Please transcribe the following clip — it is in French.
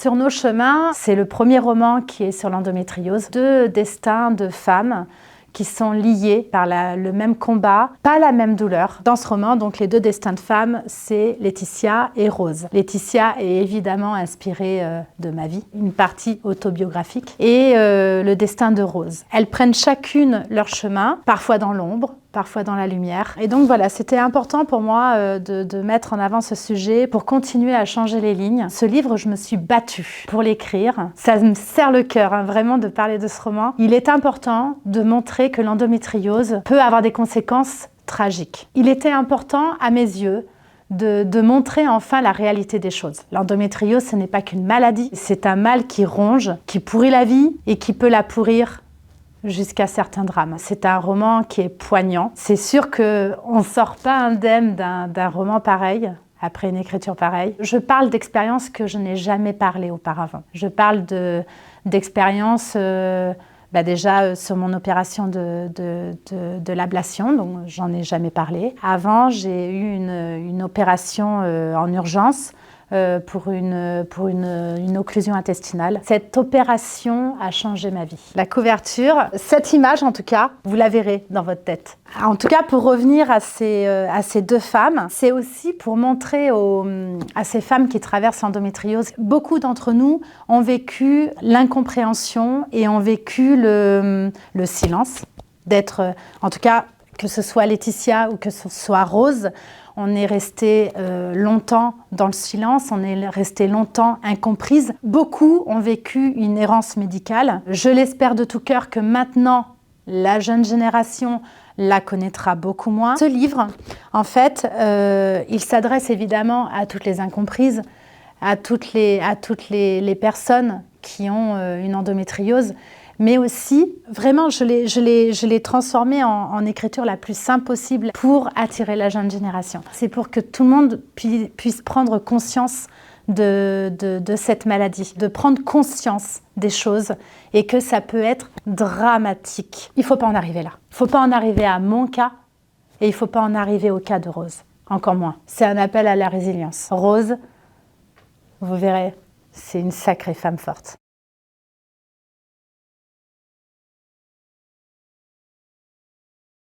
Sur nos chemins, c'est le premier roman qui est sur l'endométriose. 2 destins de femmes qui sont liés par le même combat, pas la même douleur. Dans ce roman, donc, les 2 destins de femmes, c'est Laetitia et Rose. Laetitia est évidemment inspirée de ma vie, une partie autobiographique, et le destin de Rose. Elles prennent chacune leur chemin, parfois dans l'ombre, parfois dans la lumière. Et donc voilà, c'était important pour moi de mettre en avant ce sujet pour continuer à changer les lignes. Ce livre, je me suis battue pour l'écrire. Ça me serre le cœur, vraiment, de parler de ce roman. Il est important de montrer que l'endométriose peut avoir des conséquences tragiques. Il était important, à mes yeux, de montrer enfin la réalité des choses. L'endométriose, ce n'est pas qu'une maladie, c'est un mal qui ronge, qui pourrit la vie et qui peut la pourrir jusqu'à certains drames. C'est un roman qui est poignant. C'est sûr qu'on ne sort pas indemne d'un roman pareil, après une écriture pareille. Je parle d'expériences que je n'ai jamais parlé auparavant. Je parle d'expériences déjà sur mon opération de l'ablation, donc j'en ai jamais parlé. Avant, j'ai eu une opération en urgence pour une occlusion intestinale. Cette opération a changé ma vie. La couverture, cette image en tout cas, vous la verrez dans votre tête. En tout cas, pour revenir à ces 2 femmes, c'est aussi pour montrer à ces femmes qui traversent l'endométriose. Beaucoup d'entre nous ont vécu l'incompréhension et ont vécu le silence, d'être, en tout cas, que ce soit Laetitia ou que ce soit Rose, on est resté longtemps dans le silence, on est resté longtemps incomprise. Beaucoup ont vécu une errance médicale. Je l'espère de tout cœur que maintenant, la jeune génération la connaîtra beaucoup moins. Ce livre, en fait, il s'adresse évidemment à toutes les incomprises, à toutes les personnes qui ont une endométriose, mais aussi, vraiment, je l'ai transformé en écriture la plus simple possible pour attirer la jeune génération. C'est pour que tout le monde puisse prendre conscience de cette maladie, de prendre conscience des choses et que ça peut être dramatique. Il ne faut pas en arriver là. Il ne faut pas en arriver à mon cas et il ne faut pas en arriver au cas de Rose, encore moins. C'est un appel à la résilience. Rose, vous verrez, c'est une sacrée femme forte.